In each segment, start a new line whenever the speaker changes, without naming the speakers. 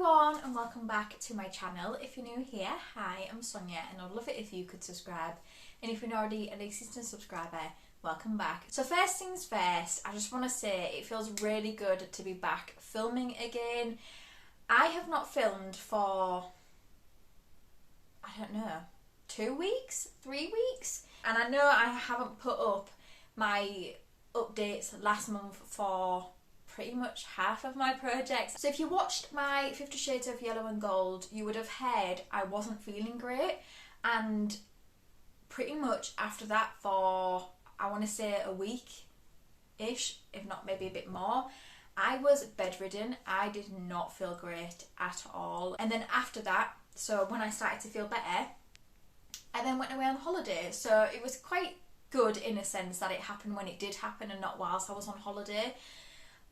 everyone and welcome back to my channel. If you're new here, hi, I'm Sonia and I'd love it if you could subscribe, and if you're not already an existing subscriber, welcome back. So first things first, I just want to say it feels really good to be back filming again. I have not filmed for, I don't know, 2 weeks, 3 weeks, and I know I haven't put up my updates last month for pretty much half of my projects. So if you watched my 50 Shades of Yellow and Gold, you would have heard I wasn't feeling great, and pretty much after that for, I want to say, a week-ish, if not maybe a bit more, I was bedridden. I did not feel great at all. And then after that, so when I started to feel better, I then went away on holiday. So it was quite good in a sense that it happened when it did happen and not whilst I was on holiday.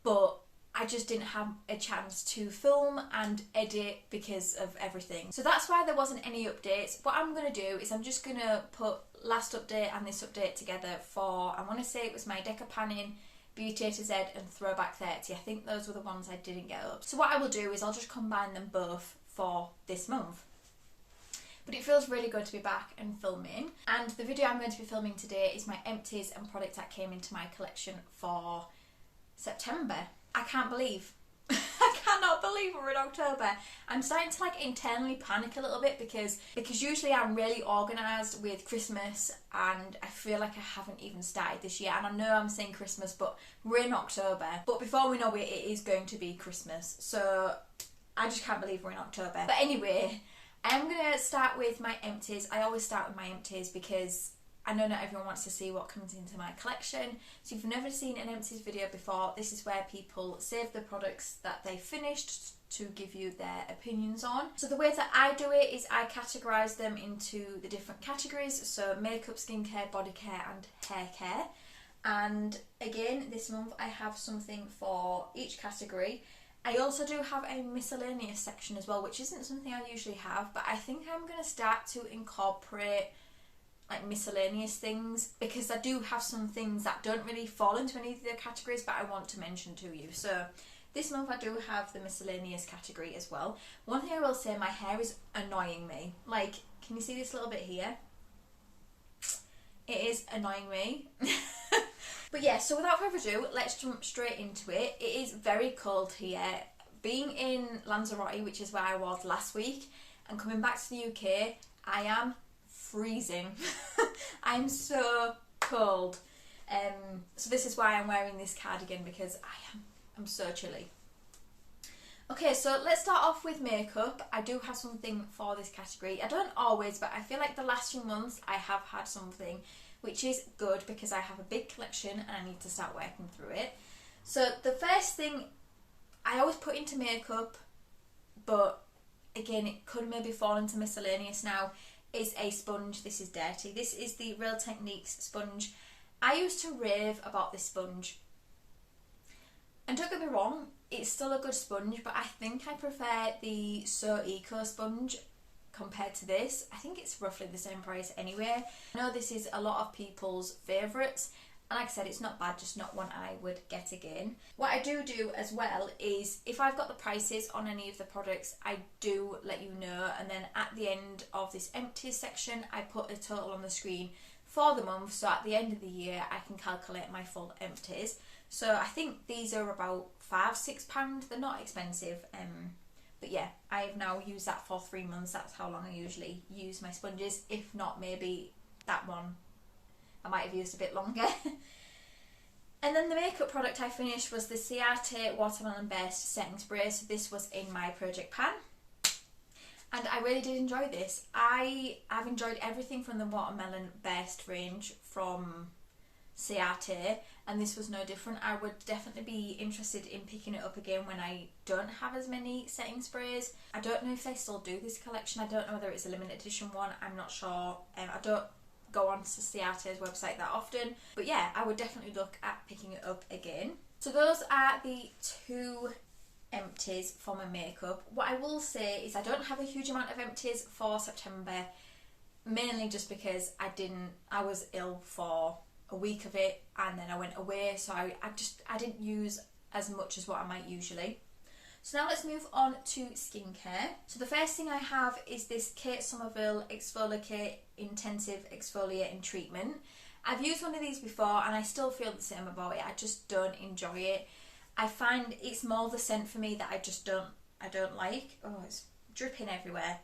But I just didn't have a chance to film and edit because of everything. So that's why there wasn't any updates. What I'm going to do is I'm just going to put last update and this update together for, I want to say it was my Deca Panning, Beauty A to Z and Throwback 30. I think those were the ones I didn't get up. So what I will do is I'll just combine them both for this month. But it feels really good to be back and filming. And the video I'm going to be filming today is my Empties and product that came into my collection for September. I can't believe, I cannot believe we're in October. I'm starting to like internally panic a little bit because usually I'm really organised with Christmas and I feel like I haven't even started this year. And I know I'm saying Christmas, but we're in October. But before we know it, it is going to be Christmas. So I just can't believe we're in October. But anyway, I'm going to start with my Empties. I always start with my Empties because I know not everyone wants to see what comes into my collection. So if you've never seen an Empties video before, this is where people save the products that they finished to give you their opinions on. So the way that I do it is I categorise them into the different categories. So makeup, skincare, body care and hair care. And again, this month I have something for each category. I also do have a miscellaneous section as well, which isn't something I usually have, but I think I'm going to start to incorporate like miscellaneous things because I do have some things that don't really fall into any of the categories but I want to mention to you. So this month I do have the miscellaneous category as well. One thing I will say, my hair is annoying me. Like, can you see this little bit here? It is annoying me. But yeah, so without further ado, let's jump straight into it. It is very cold here. Being in Lanzarote, which is where I was last week, and coming back to the UK, I am freezing. I'm so cold. So this is why I'm wearing this cardigan, because I'm so chilly. Okay, so let's start off with makeup. I do have something for this category. I don't always, but I feel like the last few months I have had something, which is good because I have a big collection and I need to start working through it. So the first thing I always put into makeup, but again it could maybe fall into miscellaneous now, is a sponge. This is dirty. This is the Real Techniques sponge. I used to rave about this sponge. And don't get me wrong, it's still a good sponge, but I think I prefer the So Eco sponge compared to this. I think it's roughly the same price anyway. I know this is a lot of people's favourites, and like I said, it's not bad, just not one I would get again. What I do as well is, if I've got the prices on any of the products, I do let you know, and then at the end of this Empties section, I put a total on the screen for the month, so at the end of the year, I can calculate my full Empties. So I think these are about £5–6. They're not expensive. But yeah, I have now used that for 3 months. That's how long I usually use my sponges. If not, maybe that one I might have used a bit longer. And then the makeup product I finished was the Ciate Watermelon Burst Setting Spray. So this was in my project pan. And I really did enjoy this. I've enjoyed everything from the Watermelon Burst range from Ciate, and this was no different. I would definitely be interested in picking it up again when I don't have as many setting sprays. I don't know if they still do this collection. I don't know whether it's a limited edition one. I'm not sure. I don't go on to Ciate's website that often, but yeah, I would definitely look at picking it up again. So those are the two Empties for my makeup. What I will say is I don't have a huge amount of Empties for September, mainly just because I was ill for a week of it and then I went away, so I didn't use as much as what I might usually. So now let's move on to skincare. So the first thing I have is this Kate Somerville Exfoliate Intensive Exfoliating Treatment. I've used one of these before and I still feel the same about it. I just don't enjoy it. I find it's more the scent for me that I don't like. Oh, it's dripping everywhere.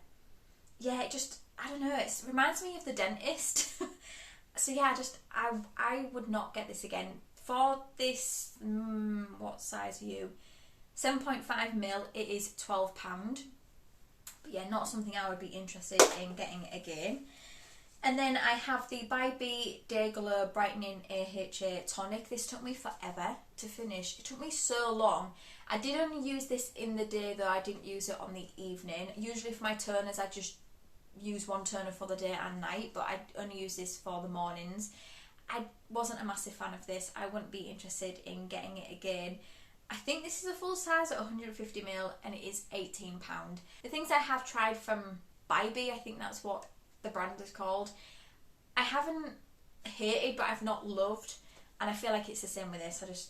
Yeah, I don't know, it reminds me of the dentist. So yeah, I would not get this again. For this, what size are you? 7.5ml, it is £12. But yeah, not something I would be interested in getting again. And then I have the By B Day Glow Brightening AHA Tonic. This took me forever to finish. It took me so long. I did only use this in the day though, I didn't use it on the evening. Usually for my toners I just use one toner for the day and night, but I only use this for the mornings. I wasn't a massive fan of this. I wouldn't be interested in getting it again. I think this is a full size at 150ml and it is £18. The things I have tried from By B, I think that's what the brand is called, I haven't hated but I've not loved, and I feel like it's the same with this.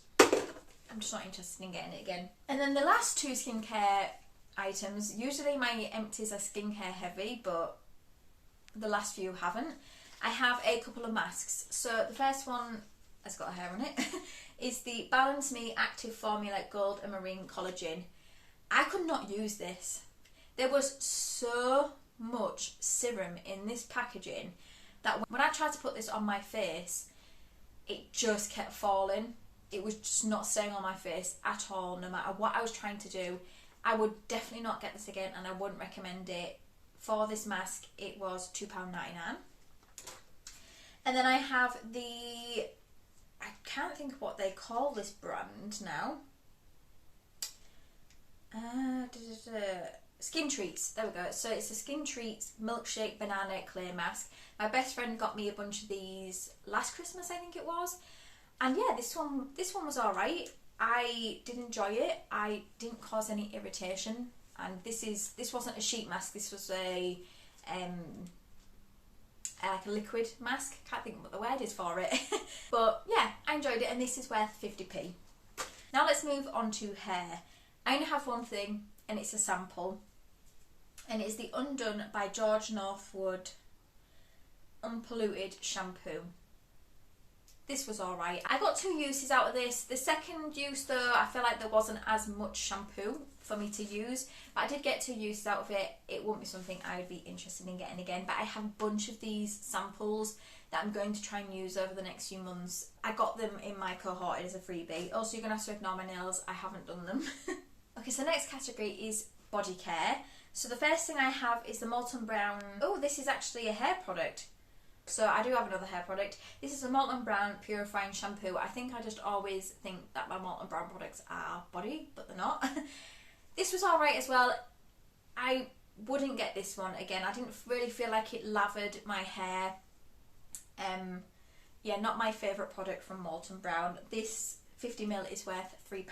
I'm just not interested in getting it again. And then the last two skincare items, usually my Empties are skincare heavy, but the last few haven't. I have a couple of masks. So the first one has got a hair on it is the Balance Me Active Formula Gold and Marine Collagen. I could not use this. There was so much serum in this packaging that when I tried to put this on my face, it just kept falling. It was just not staying on my face at all, no matter what I was trying to do. I would definitely not get this again and I wouldn't recommend it. For this mask, it was £2.99. And then I have I can't think of what they call this brand now. Skin Treats, there we go. So it's a Skin Treats Milkshake Banana Clay Mask. My best friend got me a bunch of these last Christmas, I think it was. And yeah, this one was alright. I did enjoy it. I didn't cause any irritation. And this wasn't a sheet mask, this was a like a liquid mask. Can't think of what the word is for it. But yeah, I enjoyed it and this is worth 50p. Now let's move on to hair. I only have one thing and it's a sample. And it's the Undone by George Northwood Unpolluted Shampoo. This was alright. I got 2 uses out of this. The second use though, I feel like there wasn't as much shampoo for me to use, but I did get 2 uses out of it. It won't be something I would be interested in getting again, but I have a bunch of these samples that I'm going to try and use over the next few months. I got them in my Cohorted as a freebie. Also, you're going to have to ignore my nails. I haven't done them. Okay, so the next category is body care. So the first thing I have is the Molten Brown. Oh, this is actually a hair product. So I do have another hair product. This is a Molten Brown Purifying Shampoo. I think I just always think that my Molten Brown products are body, but they're not. This was alright as well. I wouldn't get this one again. I didn't really feel like it lathered my hair. Yeah, not my favourite product from Molten Brown. This 50ml is worth £3.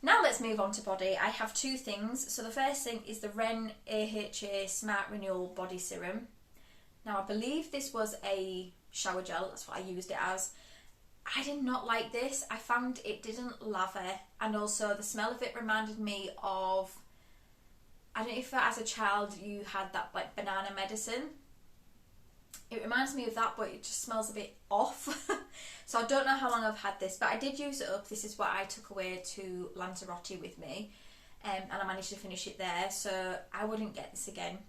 Now let's move on to body. I have 2 things. So the first thing is the Ren AHA Smart Renewal Body Serum. Now I believe this was a shower gel, that's what I used it as. I did not like this. I found it didn't lather, and also the smell of it reminded me of, I don't know if as a child you had that like banana medicine. It reminds me of that, but it just smells a bit off. So I don't know how long I've had this, but I did use it up. This is what I took away to Lanzarote with me, and I managed to finish it there, so I wouldn't get this again.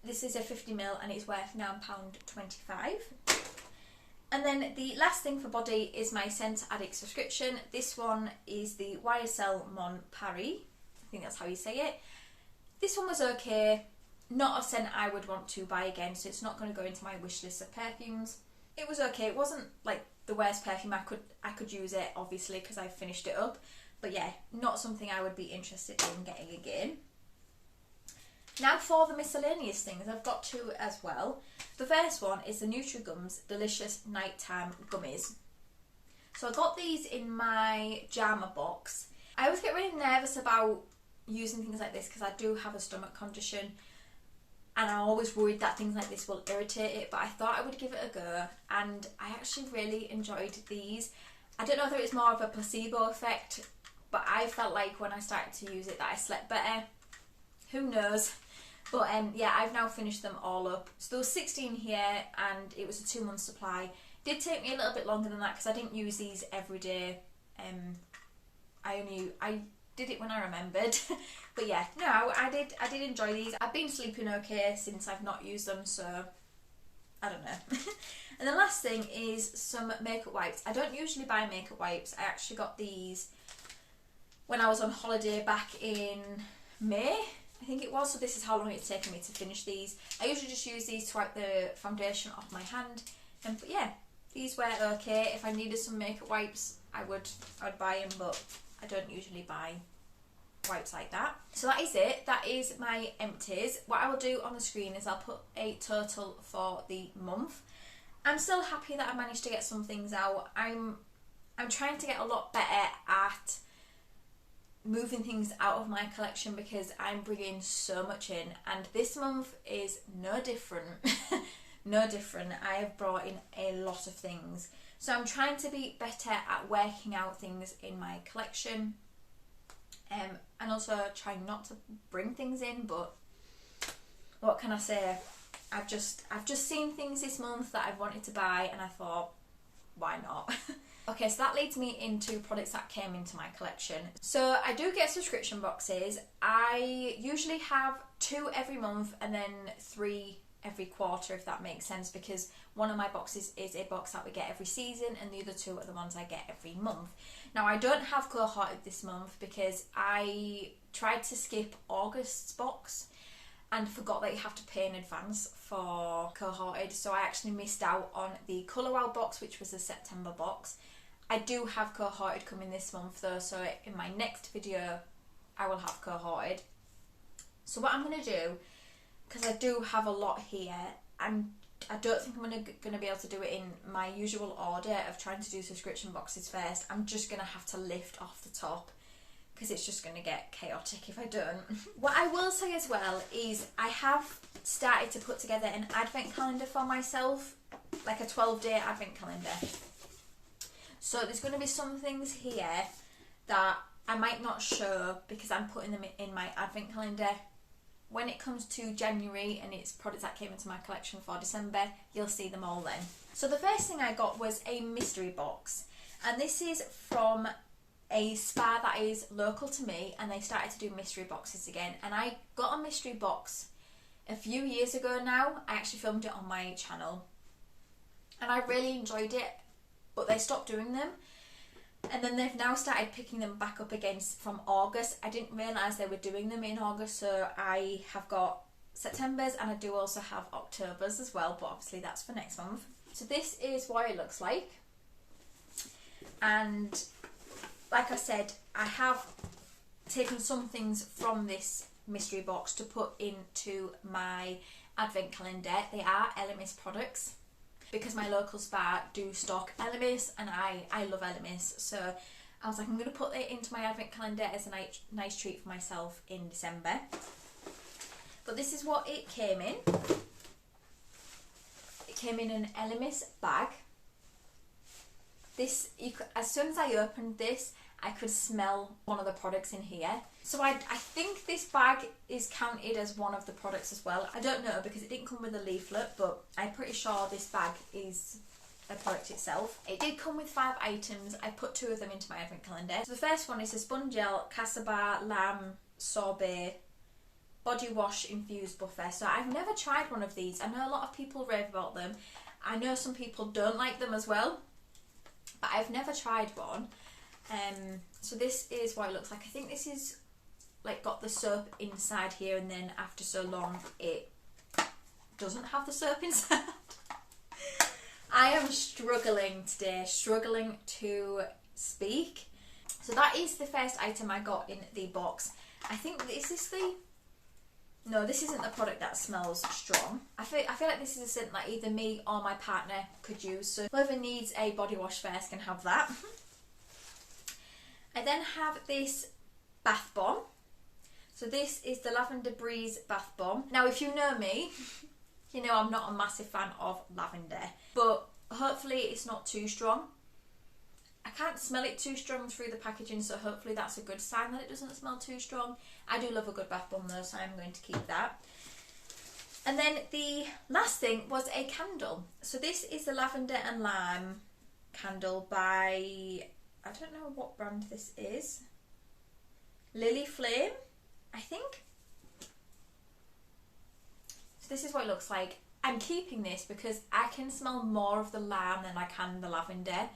This is a 50ml and it's worth £9.25. And then the last thing for body is my ScentAddict subscription. This one is the YSL Mon Paris. I think that's how you say it. This one was okay. Not a scent I would want to buy again, so it's not going to go into my wish list of perfumes. It was okay. It wasn't like the worst perfume. I could use it obviously because I finished it up. But yeah, not something I would be interested in getting again. Now for the miscellaneous things, I've got 2 as well. The first one is the NutriGums Delicious Nighttime Gummies. So I got these in my Jarmabox. I always get really nervous about using things like this because I do have a stomach condition and I'm always worried that things like this will irritate it, but I thought I would give it a go and I actually really enjoyed these. I don't know if it's more of a placebo effect but I felt like when I started to use it that I slept better. Who knows? But yeah, I've now finished them all up. So there was 16 here and it was a 2-month supply. Did take me a little bit longer than that because I didn't use these every day. I did it when I remembered. But yeah, no, I did enjoy these. I've been sleeping okay since I've not used them, so I don't know. And the last thing is some makeup wipes. I don't usually buy makeup wipes. I actually got these when I was on holiday back in May, I think it was. So this is how long it's taken me to finish these. I usually just use these to wipe the foundation off my hand. But yeah, these were okay. If I needed some makeup wipes, I would buy them, but I don't usually buy wipes like that. So that is it. That is my empties. What I will do on the screen is I'll put a total for the month. I'm still happy that I managed to get some things out. I'm trying to get a lot better at moving things out of my collection because I'm bringing so much in, and this month is no different. No different. I have brought in a lot of things, so I'm trying to be better at working out things in my collection, and also trying not to bring things in. But what can I say? I've just seen things this month that I've wanted to buy, and I thought, why not? Okay, so that leads me into products that came into my collection. So I do get subscription boxes. I usually have 2 every month and then 3 every quarter, if that makes sense, because one of my boxes is a box that we get every season and the other 2 are the ones I get every month. Now I don't have Cohorted this month because I tried to skip August's box and forgot that you have to pay in advance for Cohorted, so I actually missed out on the Colour Wow box, which was the September box. I do have Cohorted coming this month though, so in my next video I will have Cohorted. So what I'm going to do, because I do have a lot here, I don't think I'm going to be able to do it in my usual order of trying to do subscription boxes first. I'm just going to have to lift off the top because it's just going to get chaotic if I don't. What I will say as well is I have started to put together an advent calendar for myself, like a 12-day advent calendar. So there's going to be some things here that I might not show because I'm putting them in my advent calendar. When it comes to January and it's products that came into my collection for December, you'll see them all then. So the first thing I got was a mystery box, and this is from a spa that is local to me, and they started to do mystery boxes again. And I got a mystery box a few years ago now. I actually filmed it on my channel and I really enjoyed it, but they stopped doing them, and then they've now started picking them back up again from August. I didn't realise they were doing them in August, so I have got September's and I do also have October's as well, but obviously that's for next month. So this is what it looks like, and like I said, I have taken some things from this mystery box to put into my advent calendar. They are Elemis products, because my local spa do stock Elemis and I love Elemis, so I was like, I'm going to put it into my advent calendar as a nice treat for myself in December. But this is what it came in. It came in an Elemis bag. This, as soon as I opened this, I could smell one of the products in here. So I think this bag is counted as one of the products as well. I don't know because it didn't come with a leaflet, but I'm pretty sure this bag is a product itself. It did come with 5 items. I put 2 of them into my advent calendar. So the first one is a sponge gel, Casaba Lamb Sorbet body wash infused buffer. So I've never tried one of these. I know a lot of people rave about them. I know some people don't like them as well, but I've never tried one. So this is what it looks like. I think this is like got the soap inside here, and then after so long it doesn't have the soap inside. I am struggling today, struggling to speak. So that is the first item I got in the box. I think, is this the... No, this isn't the product that smells strong. I feel like this is a scent that either me or my partner could use. So whoever needs a body wash first can have that. I then have this bath bomb. So this is the Lavender Breeze bath bomb. Now if you know me, you know I'm not a massive fan of lavender, but hopefully it's not too strong. I can't smell it too strong through the packaging, so hopefully that's a good sign that it doesn't smell too strong. I do love a good bath bomb though, so I'm going to keep that. And then the last thing was a candle. So this is the Lavender and Lime candle by, I don't know what brand this is. Lily Flame, I think. So this is what it looks like. I'm keeping this because I can smell more of the lime than I can the lavender.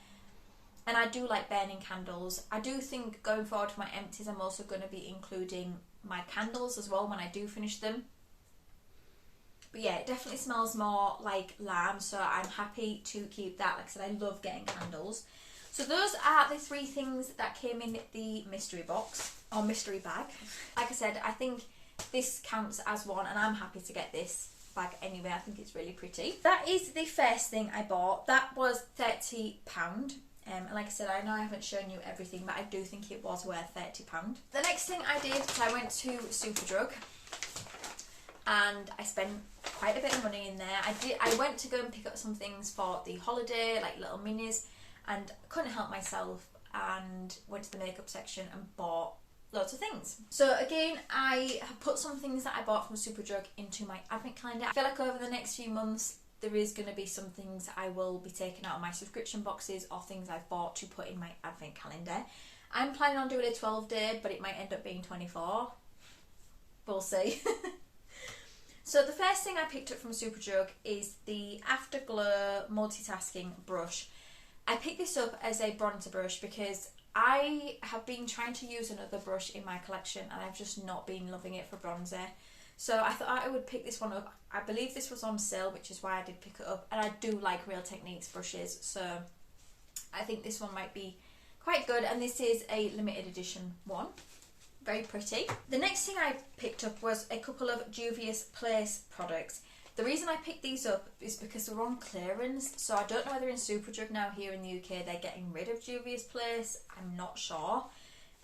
And I do like burning candles. I do think going forward for my empties, I'm also going to be including my candles as well when I do finish them. But yeah, it definitely smells more like lime, so I'm happy to keep that. Like I said, I love getting candles. So those are the 3 things that came in the mystery box, or mystery bag. Like I said, I think this counts as one, and I'm happy to get this bag anyway. I think it's really pretty. That is the first thing I bought. That was £30. And like I said, I know I haven't shown you everything, but I do think it was worth £30. The next thing I did was I went to Superdrug, and I spent quite a bit of money in there. I went to go and pick up some things for the holiday, like little minis, and couldn't help myself and went to the makeup section and bought loads of things. So again, I have put some things that I bought from Superdrug into my advent calendar. I feel like over the next few months there is going to be some things I will be taking out of my subscription boxes or things I've bought to put in my advent calendar. I'm planning on doing a 12-day, but it might end up being 24. We'll see. So the first thing I picked up from Superdrug is the Afterglow Multitasking Brush. I picked this up as a bronzer brush because I have been trying to use another brush in my collection and I've just not been loving it for bronzer. So I thought I would pick this one up. I believe this was on sale, which is why I did pick it up. And I do like Real Techniques brushes, so I think this one might be quite good. And this is a limited edition one. Very pretty. The next thing I picked up was a couple of Juvia's Place products. The reason I picked these up is because they're on clearance. So I don't know whether in Superdrug now here in the UK they're getting rid of Juvia's Place. I'm not sure.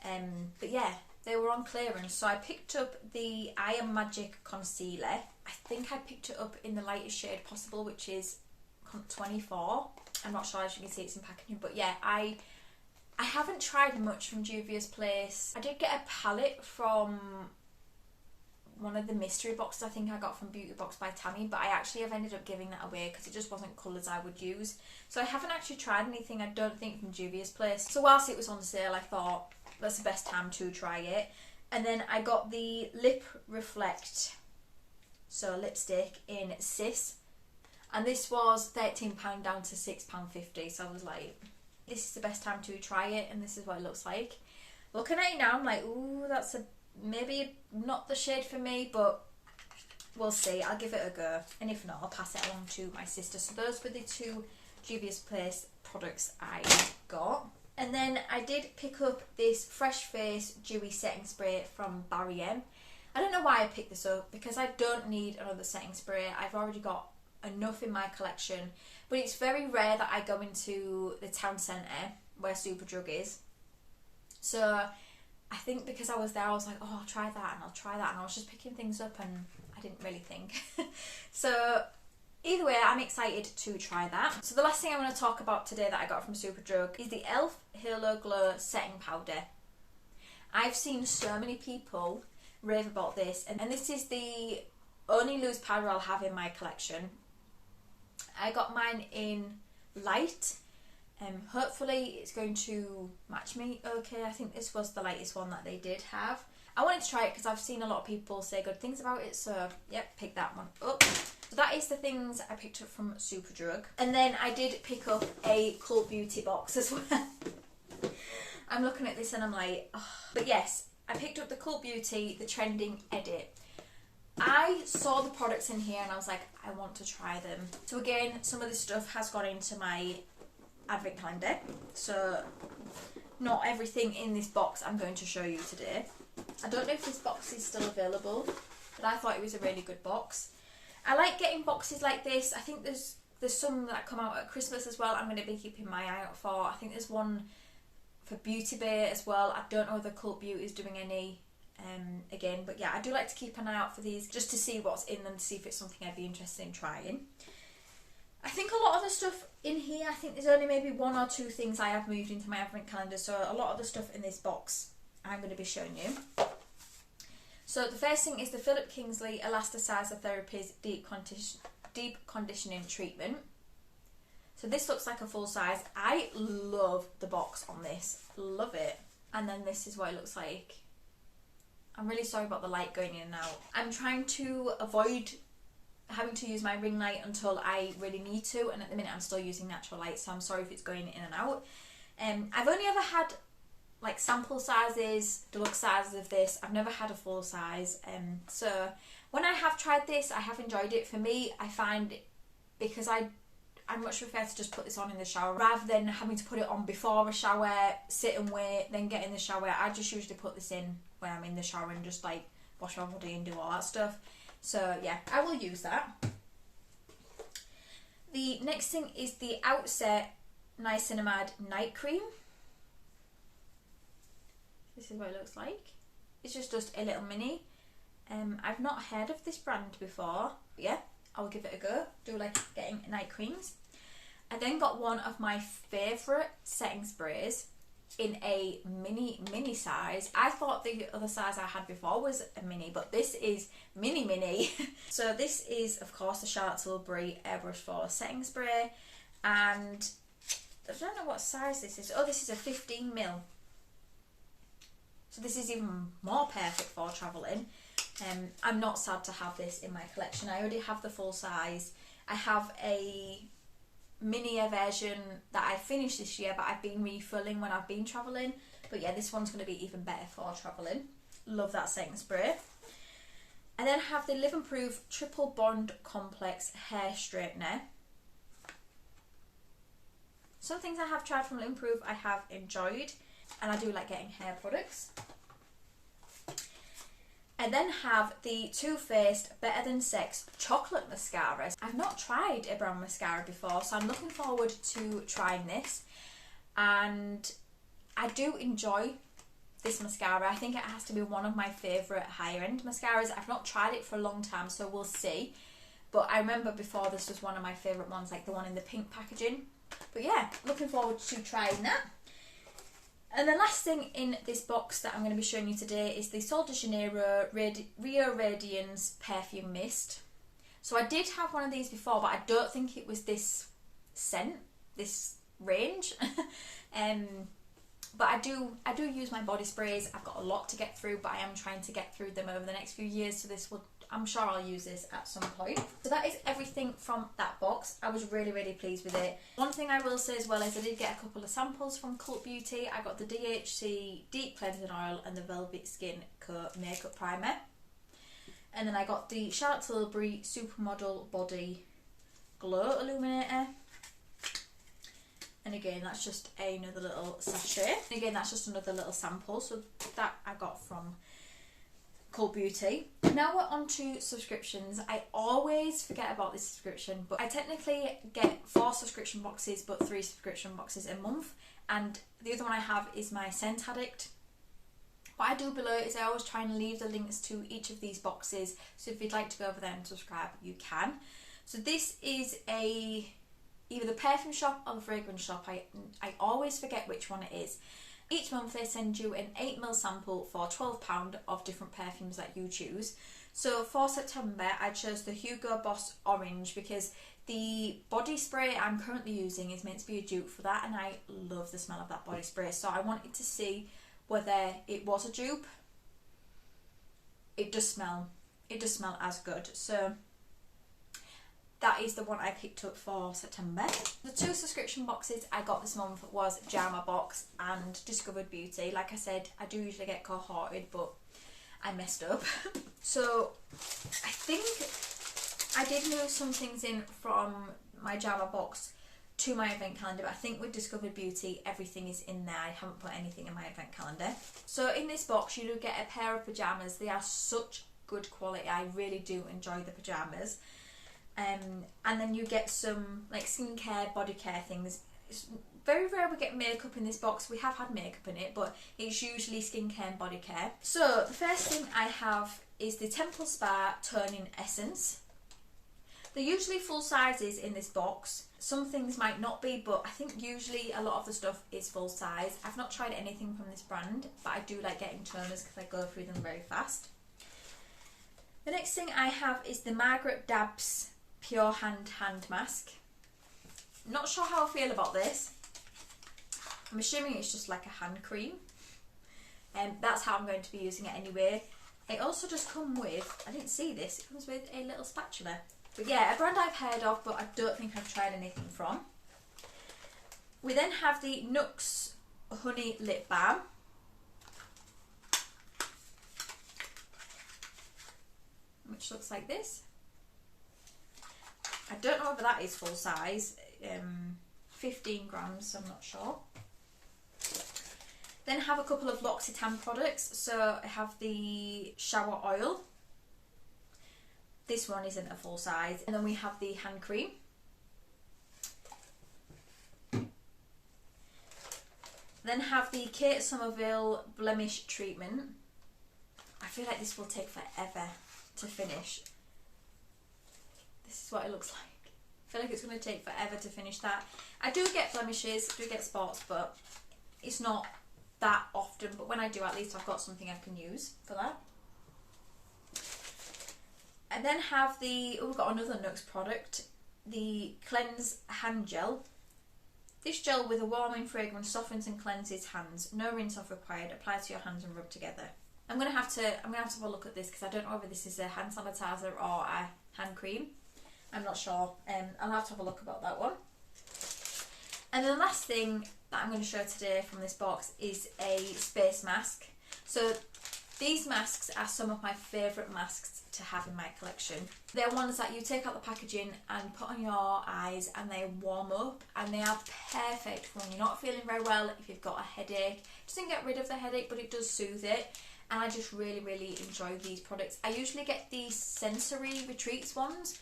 But yeah, they were on clearance. So I picked up the I Am Magic Concealer. I think I picked it up in the lightest shade possible, which is 24. I'm not sure, as you can see it's in packaging. But yeah, I haven't tried much from Juvia's Place. I did get a palette from one of the mystery boxes I think I got from Beauty Box by Tammy, but I actually have ended up giving that away because it just wasn't colours I would use. So I haven't actually tried anything, I don't think, from Juvia's Place. So whilst it was on sale, I thought that's the best time to try it. And then I got the Lip Reflect, so lipstick in Sis. And this was £13 down to £6.50, so I was like, this is the best time to try it, and this is what it looks like. Looking at it now, I'm like, ooh, that's maybe not the shade for me, but we'll see. I'll give it a go, and if not, I'll pass it along to my sister. So those were the 2 Juvia's Place products I got. And then I did pick up this Fresh Face Dewy Setting Spray from Barry M. I don't know why I picked this up, because I don't need another setting spray. I've already got enough in my collection, but it's very rare that I go into the town centre where Superdrug is. So I think because I was there, I was like, oh, I'll try that and I'll try that, and I was just picking things up and I didn't really think. So either way, I'm excited to try that. So the last thing I want to talk about today that I got from Superdrug is the e.l.f. Halo Glow Setting Powder. I've seen so many people rave about this, and this is the only loose powder I'll have in my collection. I got mine in light. Hopefully it's going to match me okay. I think this was the lightest one that they did have. I wanted to try it because I've seen a lot of people say good things about it, so yep, pick that one up. So that is the things I picked up from Superdrug. And then I did pick up a Cult Beauty box as well. I'm looking at this and I'm like, oh. But yes, I picked up the Cult Beauty, the Trending Edit. I saw the products in here and I was like, I want to try them. So again, some of this stuff has gone into my advent calendar, so not everything in this box I'm going to show you today. I don't know if this box is still available, but I thought it was a really good box. I like getting boxes like this. I think there's some that come out at Christmas as well I'm going to be keeping my eye out for. I think there's one for Beauty Bay as well. I don't know whether Cult Beauty is doing any again, but yeah, I do like to keep an eye out for these just to see what's in them, to see if it's something I'd be interested in trying. I think a lot of the stuff in here, I think there's only maybe 1 or 2 things I have moved into my advent calendar, so a lot of the stuff in this box I'm going to be showing you. So the first thing is the Philip Kingsley Elasticizer Therapies Deep Conditioning Treatment. So this looks like a full size. I love the box on this, love it. And then this is what it looks like. I'm really sorry about the light going in and out. I'm trying to avoid having to use my ring light until I really need to, and at the minute I'm still using natural light, so I'm sorry if it's going in and out. I've only ever had like sample sizes, deluxe sizes of this. I've never had a full size, so when I have tried this, I have enjoyed it. For me, I find because I much prefer to just put this on in the shower rather than having to put it on before a shower, sit and wait, then get in the shower. I just usually put this in when I'm in the shower and just like wash my body and do all that stuff. So yeah, I will use that. The next thing is the Outset Niacinamide Night Cream. This is what it looks like. It's just a little mini. I've not heard of this brand before, but yeah, I'll give it a go. Do like getting night creams. I then got one of my favourite setting sprays in a mini size. I thought the other size I had before was a mini, but this is mini. So this is of course the Charlotte Tilbury Airbrush 4 setting spray, and I don't know what size this is. Oh, this is a 15ml. So this is even more perfect for travelling. I'm not sad to have this in my collection. I already have the full size. I have a mini version that I finished this year, but I've been refilling when I've been travelling. But yeah, this one's going to be even better for travelling. Love that setting spray. I then have the Live and Proof Triple Bond Complex Hair Straightener. Some things I have tried from Live and Proof I have enjoyed, and I do like getting hair products. I then have the Too Faced Better Than Sex Chocolate Mascara. I've not tried a brown mascara before, so I'm looking forward to trying this. And I do enjoy this mascara. I think it has to be one of my favourite higher end mascaras. I've not tried it for a long time, so we'll see. But I remember before this was one of my favourite ones, like the one in the pink packaging. But yeah, looking forward to trying that. And the last thing in this box that I'm going to be showing you today is the Sol de Janeiro Rio Radiance Perfume Mist. So I did have one of these before, but I don't think it was this scent, this range. But I do use my body sprays. I've got a lot to get through, but I am trying to get through them over the next few years, so this will, I'm sure I'll use this at some point. So that is everything from that box. I was really pleased with it. One thing I will say as well is I did get a couple of samples from Cult Beauty. I got the DHC Deep Cleansing Oil and the Velvet Skin Coat Makeup Primer. And then I got the Charlotte Tilbury Supermodel Body Glow Illuminator. And again, that's just another little sachet. And again, that's just another little sample. So that I got from Cult Beauty. Now we're on to subscriptions. I always forget about this subscription, but I technically get 4 subscription boxes, but 3 subscription boxes a month. And the other one I have is my ScentAddict. What I do below is I always try and leave the links to each of these boxes. So if you'd like to go over there and subscribe, you can. So this is either the perfume shop or the fragrance shop. I always forget which one it is. Each month they send you an 8ml sample for £12 of different perfumes that you choose. So for September I chose the Hugo Boss Orange because the body spray I'm currently using is meant to be a dupe for that, and I love the smell of that body spray, so I wanted to see whether it was a dupe. It does smell as good, so that is the one I picked up for September. The 2 subscription boxes I got this month was Jarmabox and Discovered Beauty. Like I said, I do usually get Cohorted, but I messed up. So I think I did move some things in from my Jarmabox to my advent calendar, but I think with Discovered Beauty everything is in there. I haven't put anything in my advent calendar. So in this box you do get a pair of pyjamas. They are such good quality. I really do enjoy the pyjamas. And then you get some like skincare, body care things. It's very rare we get makeup in this box. We have had makeup in it, but it's usually skincare and body care. So the first thing I have is the Temple Spa Toning Essence. They're usually full sizes in this box. Some things might not be, but I think usually a lot of the stuff is full size. I've not tried anything from this brand, but I do like getting toners because I go through them very fast. The next thing I have is the Margaret Dabbs Pure Hand Mask. Not sure how I feel about this. I'm assuming it's just like a hand cream. And that's how I'm going to be using it anyway. It also just comes with, I didn't see this, it comes with a little spatula. But yeah, a brand I've heard of, but I don't think I've tried anything from. We then have the Nux Honey Lip Balm. Which looks like this. I don't know whether that is full size. 15 grams, I'm not sure. Then have a couple of L'Occitane products. So I have the shower oil. This one isn't a full size. And then we have the hand cream. Then have the Kate Somerville Blemish Treatment. I feel like this will take forever to finish. This is what it looks like. I feel like it's going to take forever to finish that. I do get blemishes, do get spots, but it's not that often. But when I do, at least I've got something I can use for that. And then have the, we've got another Nux product, the Cleanse Hand Gel. This gel with a warming fragrance softens and cleanses hands. No rinse off required. Apply to your hands and rub together. I'm gonna have to have a look at this because I don't know whether this is a hand sanitizer or a hand cream. I'm not sure. I'll have to have a look about that one. And then the last thing that I'm going to show today from this box is a space mask. So these masks are some of my favourite masks to have in my collection. They're ones that you take out the packaging and put on your eyes and they warm up, and they are perfect for when you're not feeling very well, if you've got a headache. It doesn't get rid of the headache, but it does soothe it. And I just really, really enjoy these products. I usually get the Sensory Retreats ones,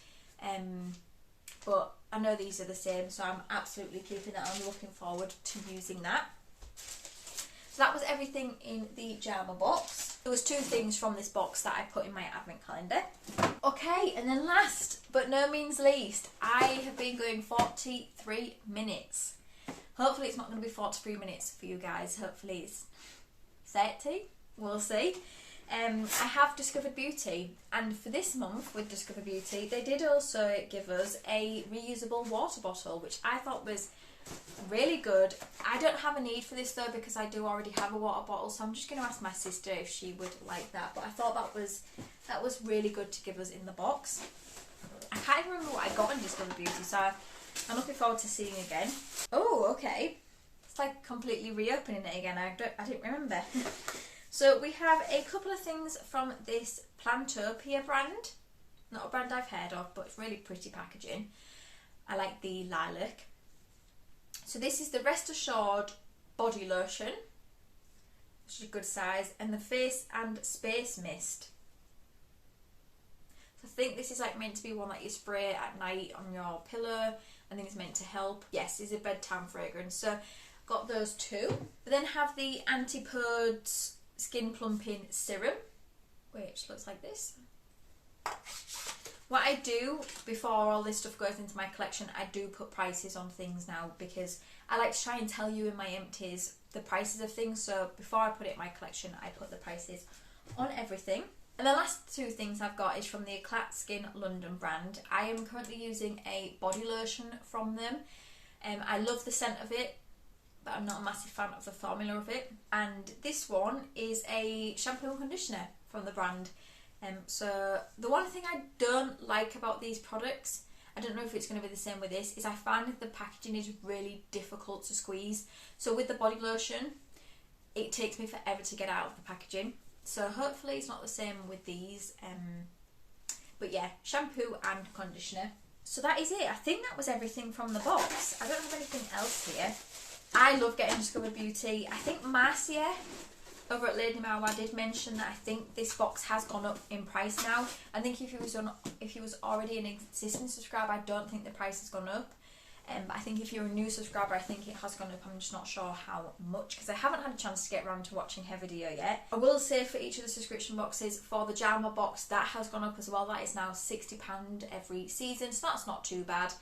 but I know these are the same, so I'm absolutely keeping that. I'm looking forward to using that. So that was everything in the Jarmabox. There was 2 things from this box that I put in my advent calendar. Okay, and then last but no means least, I have been going 43 minutes. Hopefully it's not going to be 43 minutes for you guys. Hopefully it's 30. We'll see. I have Discovered Beauty, and for this month with Discover Beauty they did also give us a reusable water bottle, which I thought was really good. I don't have a need for this though because I do already have a water bottle, so I'm just going to ask my sister if she would like that, but I thought that was really good to give us in the box. I can't even remember what I got in Discover Beauty, so I'm looking forward to seeing again. Oh, okay. It's like completely reopening it again. I didn't remember. So we have a couple of things from this Plantopia brand. Not a brand I've heard of, but it's really pretty packaging. I like the lilac. So this is the Rest Assured Body Lotion, which is a good size, and the Face and Space Mist. So I think this is like meant to be one that you spray at night on your pillow. I think it's meant to help. Yes, it's a bedtime fragrance. So got those 2. We then have the Antipodes Skin Plumping Serum, which looks like this. What I do before all this stuff goes into my collection, I do put prices on things now because I like to try and tell you in my empties the prices of things. So before I put it in my collection, I put the prices on everything. And the last 2 things I've got is from the Eclat Skin London brand. I am currently using a body lotion from them. I love the scent of it, but I'm not a massive fan of the formula of it. And this one is a shampoo and conditioner from the brand. So the one thing I don't like about these products, I don't know if it's going to be the same with this, is I find that the packaging is really difficult to squeeze. So with the body lotion, it takes me forever to get out of the packaging. So hopefully it's not the same with these. But yeah, shampoo and conditioner. So that is it. I think that was everything from the box. I don't have anything else here. I love getting Discover Beauty. I think Marcia over at Lady Marwa did mention that I think this box has gone up in price now. I think if he was already an existing subscriber, I don't think the price has gone up. But I think if you're a new subscriber, I think it has gone up. I'm just not sure how much because I haven't had a chance to get around to watching her video yet. I will say for each of the subscription boxes, for the Jarmabox, that has gone up as well. That is now £60 every season, so that's not too bad.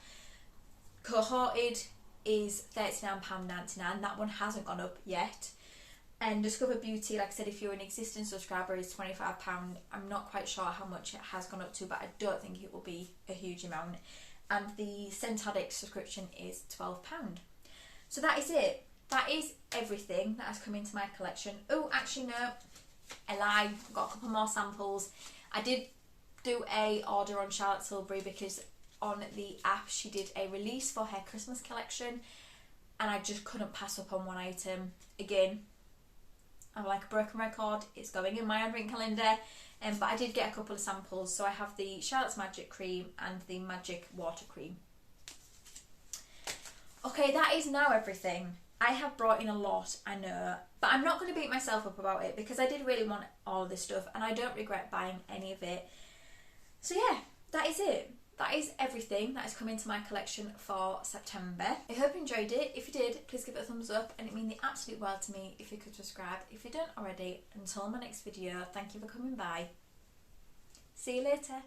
Cohorted is £39.99. That one hasn't gone up yet. And Discover Beauty, like I said, if you're an existing subscriber, is £25. I'm not quite sure how much it has gone up to, but I don't think it will be a huge amount. And the ScentAddict subscription is £12. So that is it. That is everything that has come into my collection. Oh, actually no, I lied. I've got a couple more samples. I did do a order on Charlotte Tilbury because on the app she did a release for her Christmas collection, and I just couldn't pass up on one item. Again, I'm like a broken record. It's going in my advent calendar. But I did get a couple of samples. So I have the Charlotte's Magic Cream and the Magic Water Cream. Okay, that is now everything. I have brought in a lot, I know, but I'm not going to beat myself up about it because I did really want all of this stuff and I don't regret buying any of it. So yeah, that is it. That is everything that has come into my collection for September. I hope you enjoyed it. If you did, please give it a thumbs up, and it means the absolute world to me if you could subscribe. If you don't already, until my next video, thank you for coming by. See you later.